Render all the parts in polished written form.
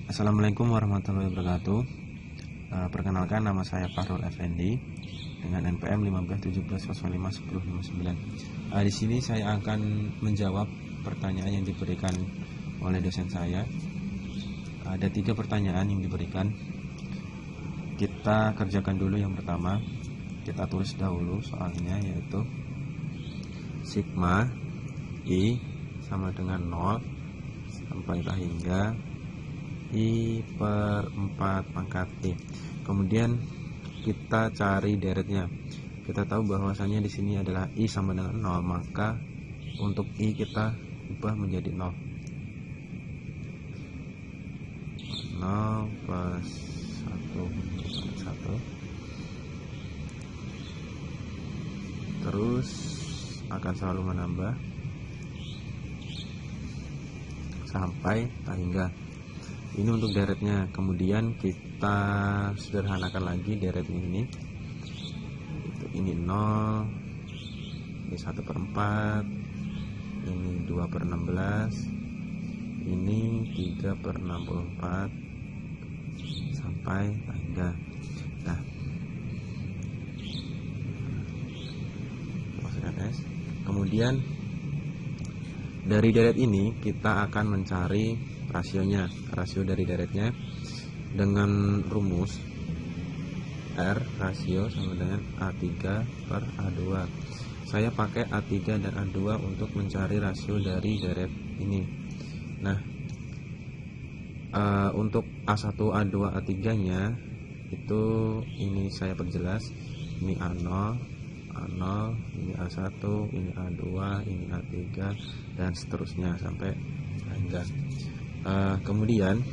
Assalamualaikum warahmatullahi wabarakatuh. Perkenalkan, nama saya Fahrul Effendi dengan NPM 1517051059. Di sini saya akan menjawab pertanyaan yang diberikan oleh dosen saya. Ada 3 pertanyaan yang diberikan. Kita kerjakan dulu yang pertama. Kita tulis dahulu soalnya, yaitu sigma I sama dengan 0 sampai hingga I per 4 pangkat I. Kemudian kita cari deretnya. Kita tahu bahwasanya di sini adalah I sama dengan 0, maka untuk I kita ubah menjadi 0. 0 plus 1 terus akan selalu menambah sampai hingga. Ini untuk deretnya. Kemudian kita sederhanakan lagi deretnya ini. Ini 0, ini 1/4, ini 2/16, ini 3/64 sampai hingga. Nah, kemudian dari deret ini kita akan mencari rasio dari deretnya dengan rumus R rasio sama dengan A3 per A2. Saya pakai A3 dan A2 untuk mencari rasio dari deret ini. Nah, untuk A1, A2, A3 nya itu ini saya perjelas. Ini A0, ini A1, ini A2, ini A3, dan seterusnya sampai hingga. Kemudian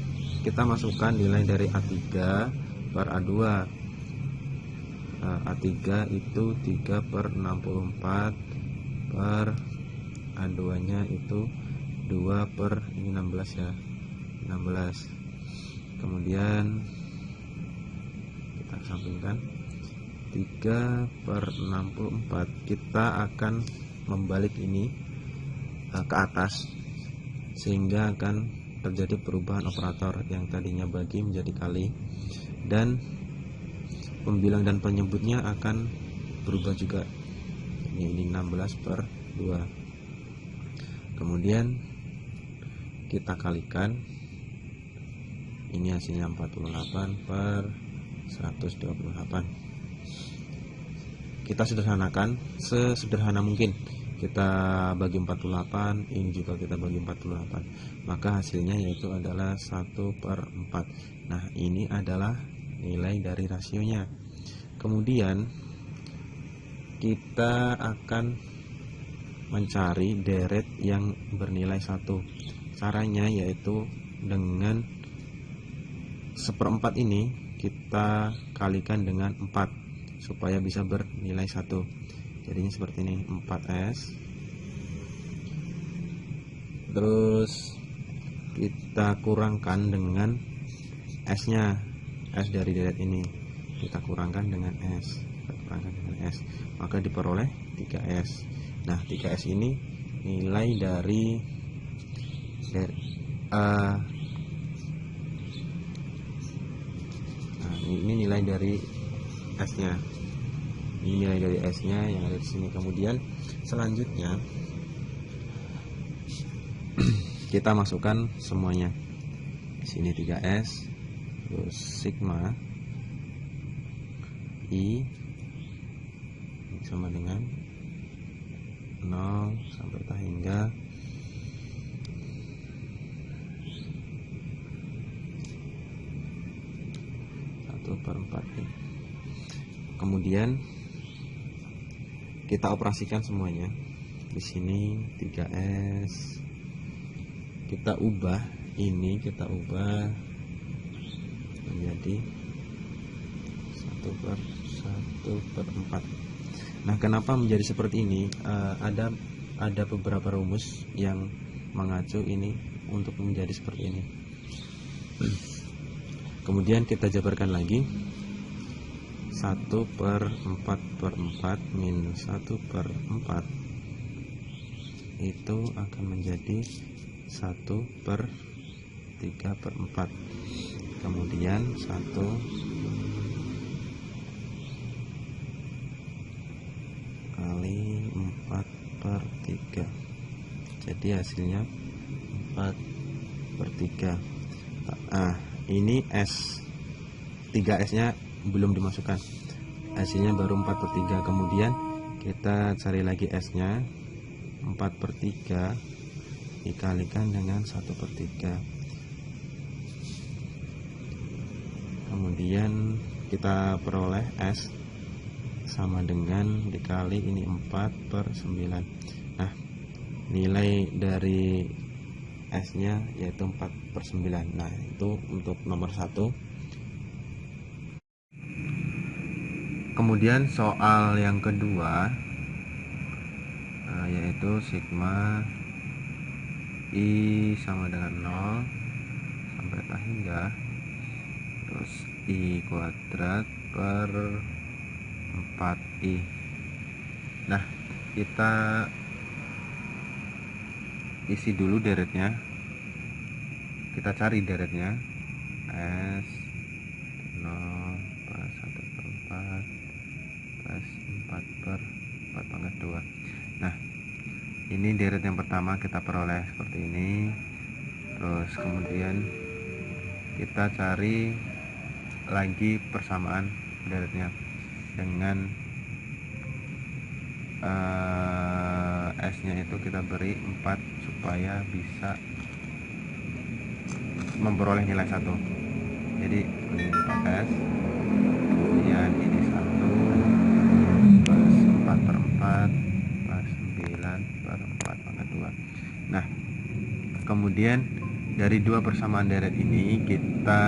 kita masukkan nilai dari A3 per A2. A3 itu 3/64 per A2 nya itu 2/16 ya, 16. Kemudian kita sampingkan 3/64. Kita akan membalik ini ke atas sehingga akan terjadi perubahan operator yang tadinya bagi menjadi kali, dan pembilang dan penyebutnya akan berubah juga. Ini 16/2. Kemudian kita kalikan, ini hasilnya 48/128. Kita sederhanakan sesederhana mungkin. Kita bagi 48, ini juga kita bagi 48, maka hasilnya yaitu adalah 1/4. Nah, ini adalah nilai dari rasionya. Kemudian kita akan mencari deret yang bernilai 1. Caranya yaitu dengan 1/4 ini kita kalikan dengan 4 supaya bisa bernilai 1. Jadinya seperti ini, 4S. Terus kita kurangkan dengan S-nya. S dari deret ini kita kurangkan dengan S. Maka diperoleh 3S. Nah, 3S ini nilai dari ini nilai dari S-nya. Ini nilai dari S-nya yang ada di sini. Kemudian selanjutnya kita masukkan semuanya. Di sini 3S, terus sigma I sama dengan 0 sampai hingga 1/4. Kemudian kita operasikan semuanya. Di sini 3S kita ubah, ini kita ubah menjadi 1/4. Nah, kenapa menjadi seperti ini? Ada beberapa rumus yang mengacu ini untuk menjadi seperti ini. Kemudian kita jabarkan lagi. 1/4/4 minus 1/4 itu akan menjadi 1/3. 3/4. Kemudian 1 kali 4/3. Jadi hasilnya 4/3. Nah, ini S 3S nya belum dimasukkan, hasilnya baru 4/3. Kemudian kita cari lagi S nya. 4/3 dikalikan dengan 1/3. Kemudian kita peroleh S sama dengan dikali ini 4/9. Nah, nilai dari S nya yaitu 4/9. Nah, itu untuk nomor 1. Kemudian soal yang kedua, yaitu sigma I sama dengan 0 sampai tak hingga, terus I kuadrat per 4I. Nah, kita isi dulu deretnya, kita cari deretnya. S 0 plus 1/4 plus 4/4/2. Nah, ini deret yang pertama kita peroleh seperti ini. Terus kemudian kita cari lagi persamaan deretnya dengan S nya itu kita beri 4 supaya bisa memperoleh nilai 1. Jadi ini 4S, kemudian ini 1 plus 4/4 plus 9/4/2. Nah, kemudian dari dua persamaan deret ini kita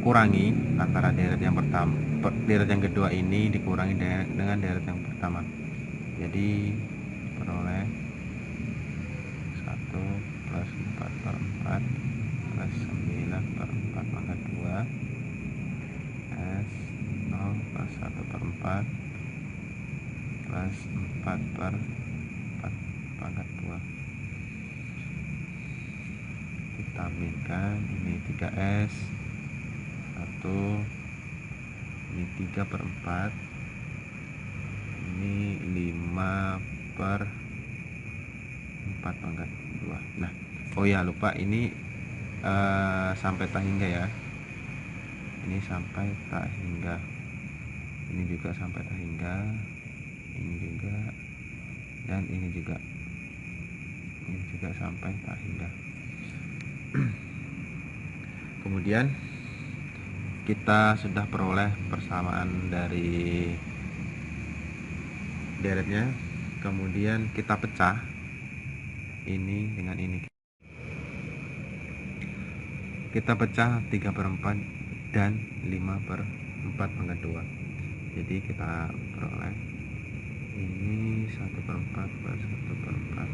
kurangi antara deret yang pertama, deret yang kedua ini dikurangi dengan deret yang pertama. Jadi peroleh 1 plus 4/4 plus 9/4/2 S 0 plus 1/4 plus 4/4/2. Ditambahkan ini 3S 1, ini 3/4, ini 5/4/2. Nah, oh ya, lupa ini sampai tak hingga ya. Ini sampai tak hingga, ini juga sampai tak hingga, ini juga, dan ini juga sampai tak hingga. Kemudian kita sudah peroleh persamaan dari deretnya. Kemudian kita pecah ini dengan ini, kita pecah 3/4 dan 5/4/2. Jadi kita peroleh ini 1/4 plus 1/4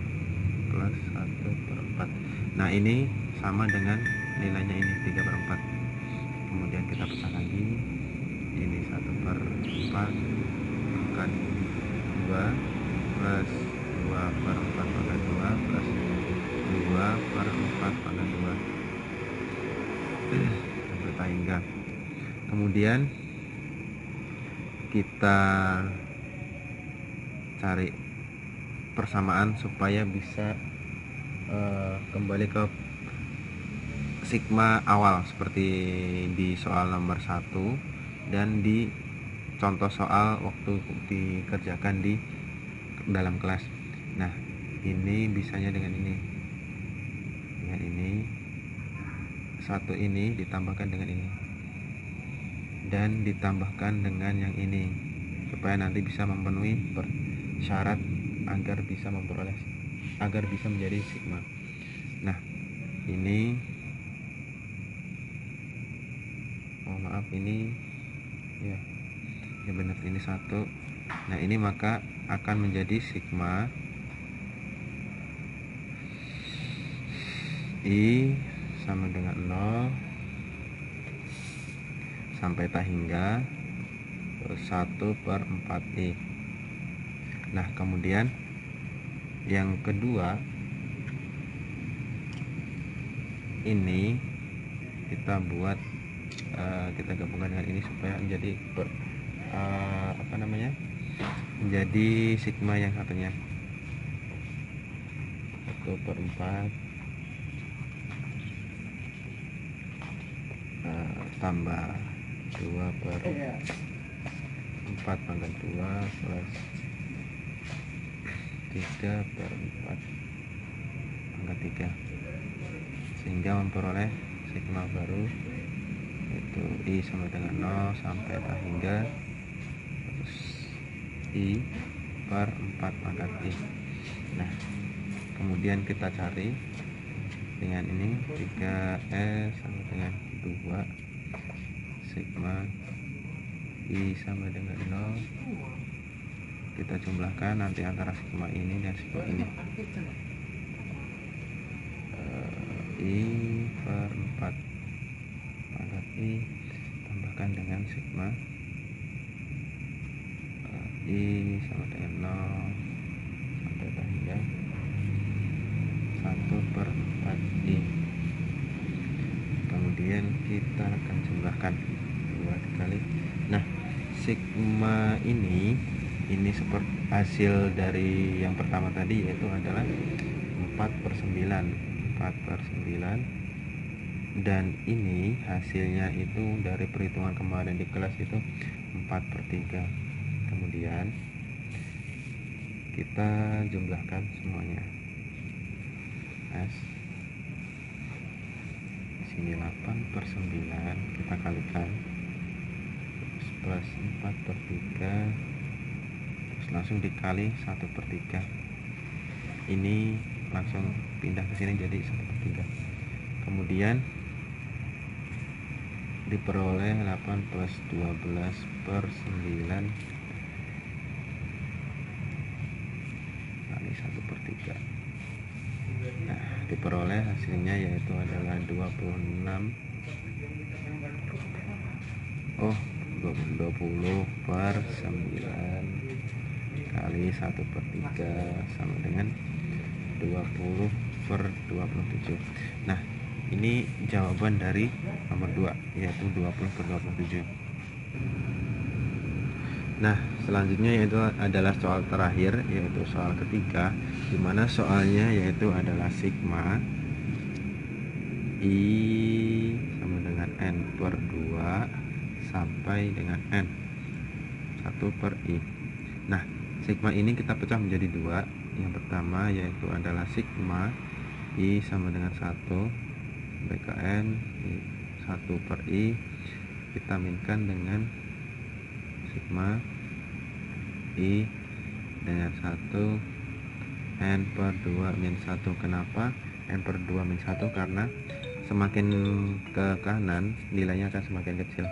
plus 1/4. Nah, ini sama dengan nilainya ini 3/4. Kemudian kita pecah lagi, ini 1/4 bukan 2 plus 2/4/2 plus 2/4/2 sampai tak hingga. Kemudian kita cari persamaan supaya bisa kembali ke sigma awal seperti di soal nomor 1 dan di contoh soal waktu dikerjakan di dalam kelas. Nah, ini bisanya dengan ini, satu ini ditambahkan dengan ini dan ditambahkan dengan yang ini supaya nanti bisa memenuhi syarat agar bisa menjadi sigma. Nah, ini maaf, ini ya benar, ini 1. Nah, ini maka akan menjadi sigma I sama dengan 0 sampai tak hingga 1/4I. Nah, kemudian yang kedua ini kita buat kita gabungkan dengan ini supaya menjadi menjadi sigma yang satunya. 1/4 tambah 2/4 pangkat 2 plus 3/4 pangkat 3, sehingga memperoleh sigma baru yaitu I sama dengan 0 sampai tak hingga terus I/4 I. Nah, kemudian kita cari dengan ini 3S sama dengan 2 sigma I sama dengan 0. Kita jumlahkan nanti antara sigma ini dan sigma ini. I/4 pangkat I tambahkan dengan sigma I sama dengan 0 sampai hingga 1/4 I. Kemudian kita akan jumlahkan 2 dikali. Nah, sigma ini seperti hasil dari yang pertama tadi, yaitu adalah 4/9 dan ini hasilnya itu dari perhitungan kemarin di kelas itu 4/3. Kemudian kita jumlahkan semuanya. S sini 8/9 kita kalikan plus 4/3 terus langsung dikali 1/3. Ini langsung pindah ke sini jadi 1/3. Kemudian diperoleh 8 plus 12/9 kali 1/3. Nah, diperoleh hasilnya yaitu adalah 20/9 kali 1/3 sama dengan 20/27. Nah, ini jawaban dari nomor 2 yaitu 20/27. Nah, selanjutnya yaitu adalah soal terakhir, yaitu soal ketiga, dimana soalnya yaitu adalah sigma I sama dengan N/2 sampai dengan N 1/I. Nah, sigma ini kita pecah menjadi 2. Yang pertama yaitu adalah sigma I sama dengan 1 sampai ke N 1/I, kita minkan dengan sigma I dengan 1 N/2 min 1. Kenapa N/2 min 1? Karena semakin ke kanan nilainya akan semakin kecil.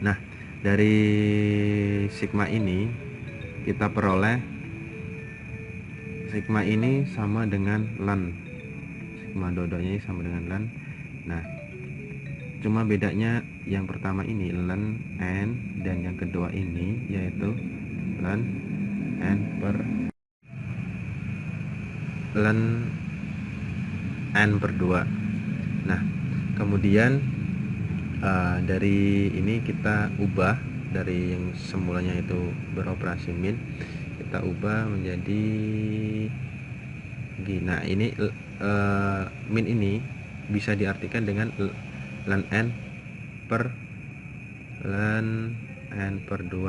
Nah, dari sigma ini kita peroleh sigma ini sama dengan ln, sigma dua-duanya sama dengan ln. Nah, cuma bedanya yang pertama ini ln n dan yang kedua ini yaitu ln n/2. Nah, kemudian dari ini kita ubah dari yang semulanya itu beroperasi min, kita ubah menjadi gini. Nah, ini min ini bisa diartikan dengan ln n/2.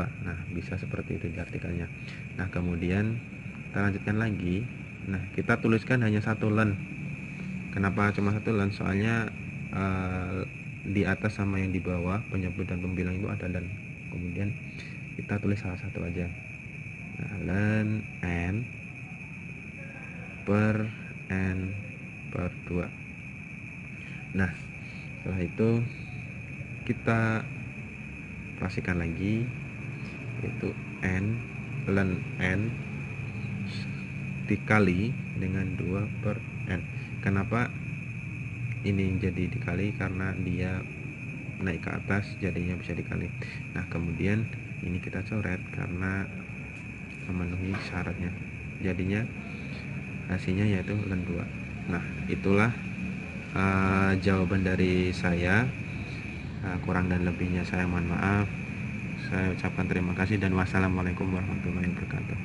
Nah, bisa seperti itu diartikannya. Nah, kemudian kita lanjutkan lagi. Nah, kita tuliskan hanya satu ln. Kenapa cuma satu ln? Soalnya di atas sama yang di bawah penyebut dan pembilang itu ada ln. Kemudian kita tulis salah satu aja. Nah, ln n/2. Nah, setelah itu kita operasikan lagi, yaitu ln n dikali dengan 2/n. Kenapa ini jadi dikali? Karena dia naik ke atas, jadinya bisa dikali. Nah, kemudian ini kita coret karena memenuhi syaratnya, jadinya hasilnya yaitu ln 2. Nah, itulah jawaban dari saya. Kurang dan lebihnya saya mohon maaf. Saya ucapkan terima kasih dan wassalamualaikum warahmatullahi wabarakatuh.